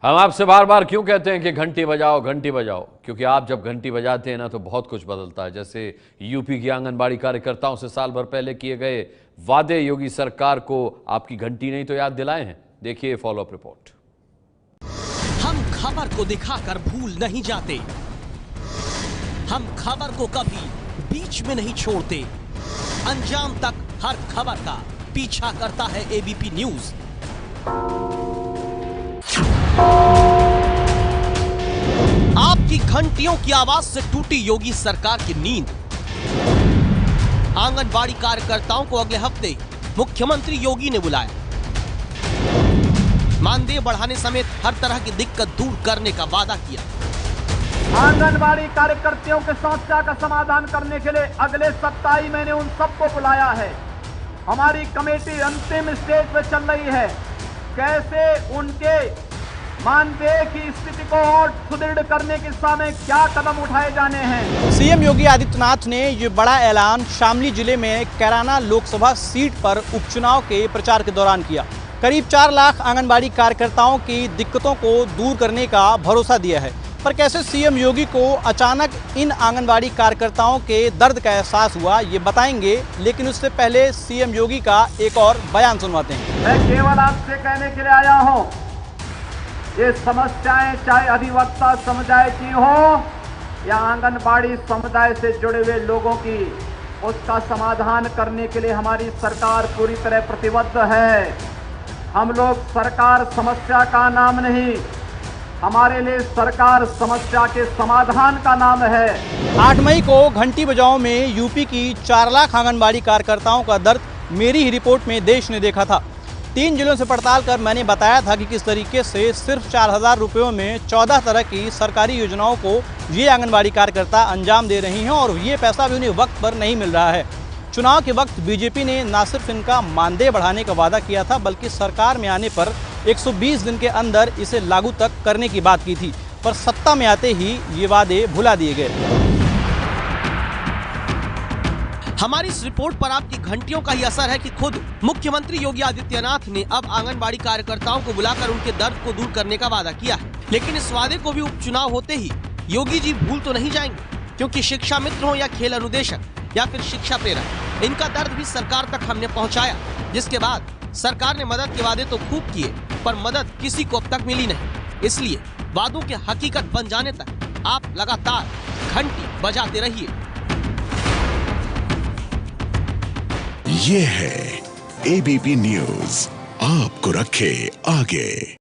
हम आपसे बार बार क्यों कहते हैं कि घंटी बजाओ घंटी बजाओ, क्योंकि आप जब घंटी बजाते हैं ना तो बहुत कुछ बदलता है। जैसे यूपी की आंगनबाड़ी कार्यकर्ताओं से साल भर पहले किए गए वादे योगी सरकार को आपकी घंटी नहीं तो याद दिलाए हैं। देखिए फॉलोअप रिपोर्ट। हम खबर को दिखाकर भूल नहीं जाते, हम खबर को कभी बीच में नहीं छोड़ते, अंजाम तक हर खबर का पीछा करता है एबीपी न्यूज। आपकी घंटियों की आवाज से टूटी योगी सरकार की नींद। आंगनबाड़ी कार्यकर्ताओं को अगले हफ्ते मुख्यमंत्री योगी ने बुलाया। मानदेय बढ़ाने समेत हर तरह की दिक्कत दूर करने का वादा किया। आंगनबाड़ी कार्यकर्ताओं के समस्या का समाधान करने के लिए अगले सप्ताह ही मैंने उन सबको बुलाया है। हमारी कमेटी अंतिम स्टेज पे चल रही है, कैसे उनके मानदेय की स्थिति को और सुदृढ़ करने की दिशा में क्या कदम उठाए जाने हैं। सीएम योगी आदित्यनाथ ने ये बड़ा ऐलान शामली जिले में कैराना लोकसभा सीट पर उपचुनाव के प्रचार के दौरान किया। करीब 4 लाख आंगनबाड़ी कार्यकर्ताओं की दिक्कतों को दूर करने का भरोसा दिया है। पर कैसे सीएम योगी को अचानक इन आंगनबाड़ी कार्यकर्ताओं के दर्द का एहसास हुआ, ये बताएंगे। लेकिन उससे पहले सीएम योगी का एक और बयान सुनवाते हैं। मैं केवल आपसे कहने के लिए आया हूँ, ये समस्याएं चाहे अधिवक्ता समुदाय की हो या आंगनबाड़ी समुदाय से जुड़े हुए लोगों की, उसका समाधान करने के लिए हमारी सरकार पूरी तरह प्रतिबद्ध है। हम लोग सरकार समस्या का नाम नहीं, हमारे लिए सरकार समस्या के समाधान का नाम है। 8 मई को घंटी बजाओ में यूपी की 4 लाख आंगनबाड़ी कार्यकर्ताओं का दर्द मेरी ही रिपोर्ट में देश ने देखा था। 3 जिलों से पड़ताल कर मैंने बताया था कि किस तरीके से सिर्फ 4,000 रुपयों में 14 तरह की सरकारी योजनाओं को ये आंगनबाड़ी कार्यकर्ता अंजाम दे रही हैं और ये पैसा भी उन्हें वक्त पर नहीं मिल रहा है। चुनाव के वक्त बीजेपी ने न सिर्फ इनका मानदेय बढ़ाने का वादा किया था, बल्कि सरकार में आने पर 120 दिन के अंदर इसे लागू तक करने की बात की थी। पर सत्ता में आते ही ये वादे भुला दिए गए। हमारी इस रिपोर्ट पर आपकी घंटियों का ही असर है कि खुद मुख्यमंत्री योगी आदित्यनाथ ने अब आंगनबाड़ी कार्यकर्ताओं को बुलाकर उनके दर्द को दूर करने का वादा किया है। लेकिन इस वादे को भी उपचुनाव होते ही योगी जी भूल तो नहीं जाएंगे, क्योंकि शिक्षा मित्र हो या खेल अनुदेशक या फिर शिक्षा प्रेरक, इनका दर्द भी सरकार तक हमने पहुँचाया। जिसके बाद सरकार ने मदद के वादे तो खूब किए, पर मदद किसी को अब तक मिली नहीं। इसलिए वादों के हकीकत बन जाने तक आप लगातार घंटी बजाते रहिए। ये है एबीपी न्यूज, आपको रखे आगे।